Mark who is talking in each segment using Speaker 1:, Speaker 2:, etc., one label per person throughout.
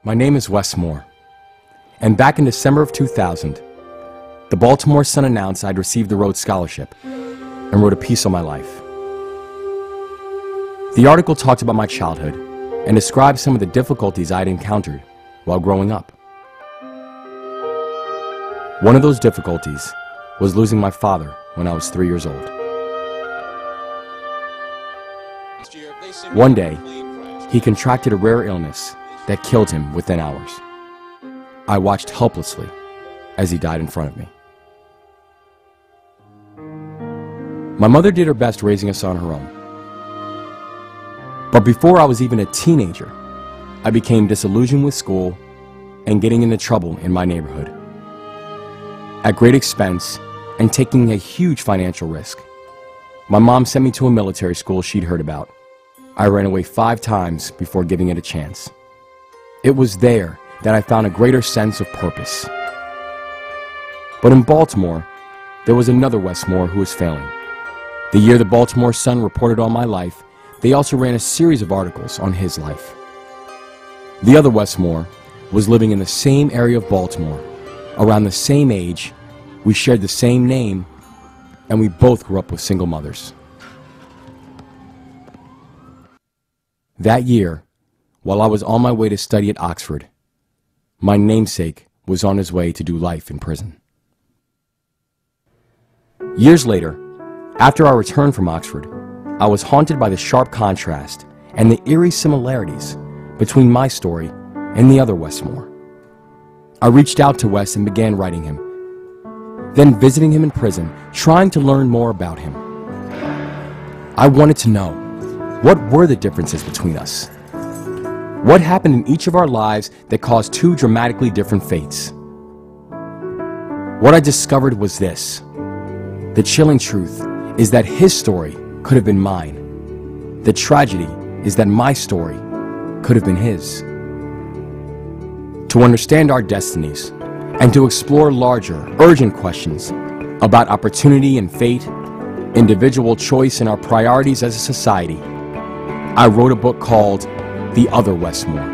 Speaker 1: My name is Wes Moore, and back in December of 2000, the Baltimore Sun announced I'd received the Rhodes Scholarship and wrote a piece on my life. The article talked about my childhood and described some of the difficulties I'd encountered while growing up. One of those difficulties was losing my father when I was 3 years old. One day, he contracted a rare illness that killed him within hours. I watched helplessly as he died in front of me. My mother did her best raising us on her own. But before I was even a teenager, I became disillusioned with school and getting into trouble in my neighborhood. At great expense and taking a huge financial risk, my mom sent me to a military school she'd heard about. I ran away 5 times before giving it a chance. It was there that I found a greater sense of purpose. But in Baltimore, there was another Wes Moore who was failing. The year the Baltimore Sun reported on my life, they also ran a series of articles on his life. The other Wes Moore was living in the same area of Baltimore, around the same age, we shared the same name, and we both grew up with single mothers. That year, while I was on my way to study at Oxford, my namesake was on his way to do life in prison. Years later, after our return from Oxford, I was haunted by the sharp contrast and the eerie similarities between my story and the other Wes Moore. I reached out to Wes and began writing him, then visiting him in prison, trying to learn more about him. I wanted to know, what were the differences between us? What happened in each of our lives that caused 2 dramatically different fates? What I discovered was this: the chilling truth is that his story could have been mine. The tragedy is that my story could have been his. To understand our destinies and to explore larger, urgent questions about opportunity and fate, individual choice, and our priorities as a society, I wrote a book called The Other Wes Moore.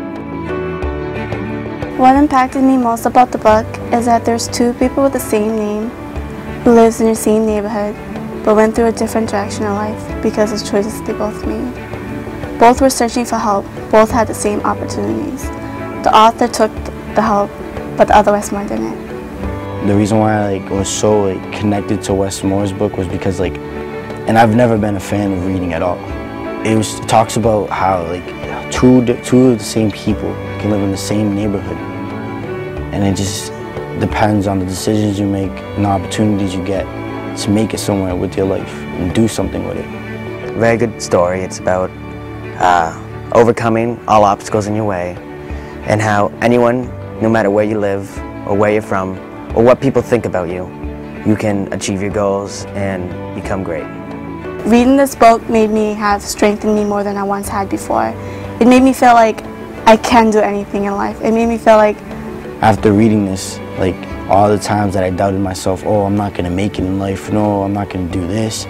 Speaker 2: What impacted me most about the book is that there's 2 people with the same name who lives in the same neighborhood but went through a different direction in life because of choices they both made. Both were searching for help, both had the same opportunities. The author took the help, but the other Wes Moore didn't.
Speaker 3: The reason why I was so connected to Wes Moore's book was because and I've never been a fan of reading at all. It talks about how two of the same people can live in the same neighborhood, and it just depends on the decisions you make and the opportunities you get to make it somewhere with your life and do something with it.
Speaker 4: Very good story. It's about overcoming all obstacles in your way, and how anyone, no matter where you live or where you're from or what people think about you, you can achieve your goals and become great.
Speaker 2: Reading this book made me have strength in me more than I once had before. It made me feel like I can do anything in life. It made me feel like...
Speaker 3: After reading this, all the times that I doubted myself, oh, I'm not going to make it in life, no, I'm not going to do this.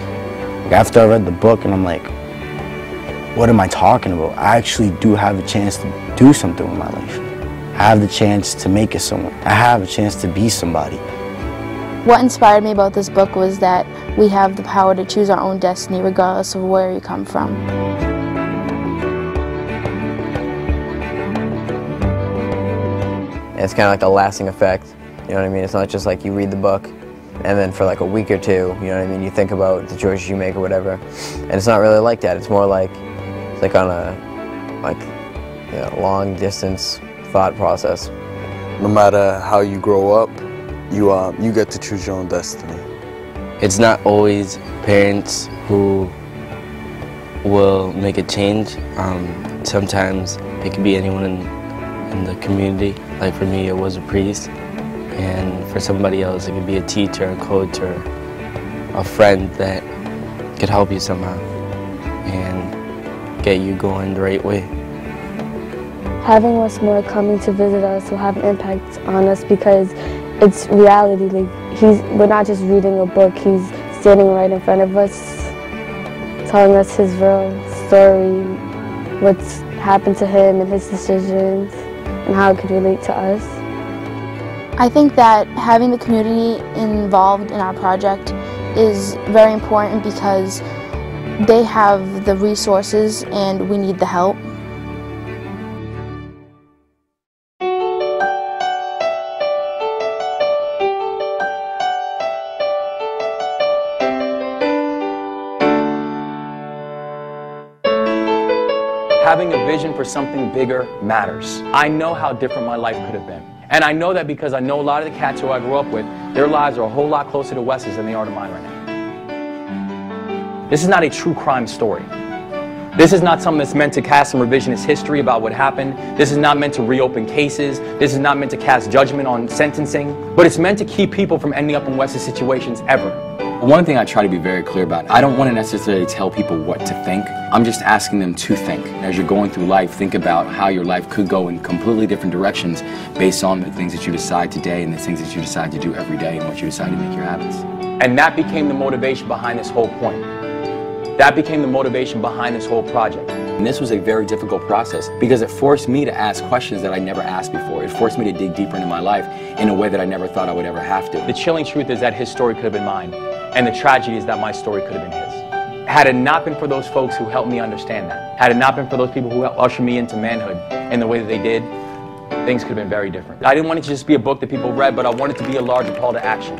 Speaker 3: After I read the book and I'm like, what am I talking about? I actually do have a chance to do something with my life. I have the chance to make it somewhere. I have a chance to be somebody.
Speaker 5: What inspired me about this book was that we have the power to choose our own destiny regardless of where we come from.
Speaker 6: And it's kind of like a lasting effect, you know what I mean? It's not just like you read the book and then for a week or 2, you know what I mean, you think about the choices you make or whatever. And it's not really like that. It's more like, it's on a long distance thought process.
Speaker 7: No matter how you grow up, you get to choose your own destiny.
Speaker 8: It's not always parents who will make a change. Sometimes it could be anyone in the community. Like for me, it was a priest, and for somebody else, it could be a teacher, a coach, or a friend that could help you somehow and get you going the right way.
Speaker 9: Having Wes Moore coming to visit us will have an impact on us because it's reality. We're not just reading a book, he's standing right in front of us, telling us his real story, what's happened to him and his decisions. and how it could relate to us.
Speaker 5: I think that having the community involved in our project is very important because they have the resources and we need the help.
Speaker 1: Having a vision for something bigger matters. I know how different my life could have been. And I know that because I know a lot of the cats who I grew up with, their lives are a whole lot closer to Wes's than they are to mine right now. This is not a true crime story. This is not something that's meant to cast some revisionist history about what happened. This is not meant to reopen cases. This is not meant to cast judgment on sentencing. But it's meant to keep people from ending up in Wes's situations ever.
Speaker 10: One thing I try to be very clear about, I don't want to necessarily tell people what to think. I'm just asking them to think. As you're going through life, think about how your life could go in completely different directions based on the things that you decide today and the things that you decide to do every day and what you decide to make your habits.
Speaker 1: And that became the motivation behind this whole point. That became the motivation behind this whole project.
Speaker 10: And this was a very difficult process because it forced me to ask questions that I never asked before. It forced me to dig deeper into my life in a way that I never thought I would ever have to.
Speaker 1: The chilling truth is that his story could have been mine, and the tragedy is that my story could have been his. Had it not been for those folks who helped me understand that, had it not been for those people who helped usher me into manhood in the way that they did, things could have been very different. I didn't want it to just be a book that people read, but I wanted it to be a larger call to action.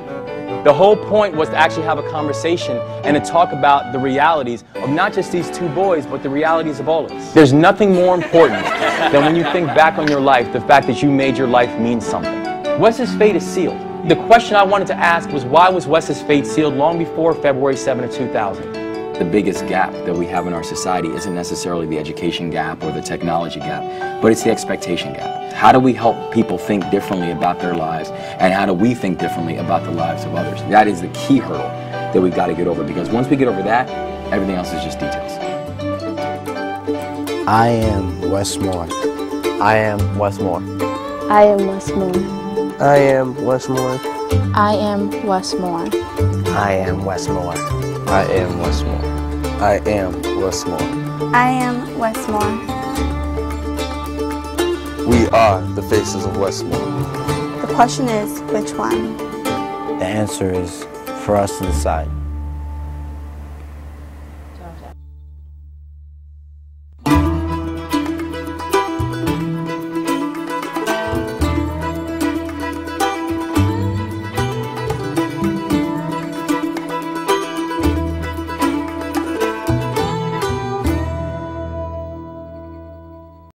Speaker 1: The whole point was to actually have a conversation and to talk about the realities of not just these two boys, but the realities of all of us. There's nothing more important than when you think back on your life, the fact that you made your life mean something. Wes's fate is sealed. The question I wanted to ask was, why was Wes's fate sealed long before February 7 of 2000?
Speaker 10: The biggest gap that we have in our society isn't necessarily the education gap or the technology gap, but it's the expectation gap. How do we help people think differently about their lives, and how do we think differently about the lives of others? That is the key hurdle that we've got to get over, because once we get over that, everything else is just details.
Speaker 3: I am Wes Moore.
Speaker 6: I am Wes Moore.
Speaker 9: I am Wes Moore.
Speaker 6: I am Wes Moore.
Speaker 5: I am Wes Moore.
Speaker 4: I am Wes Moore.
Speaker 7: I am Wes Moore. I am Wes Moore.
Speaker 2: I am Wes Moore.
Speaker 7: We are the faces of Wes Moore.
Speaker 2: The question is, which one?
Speaker 3: The answer is for us to decide.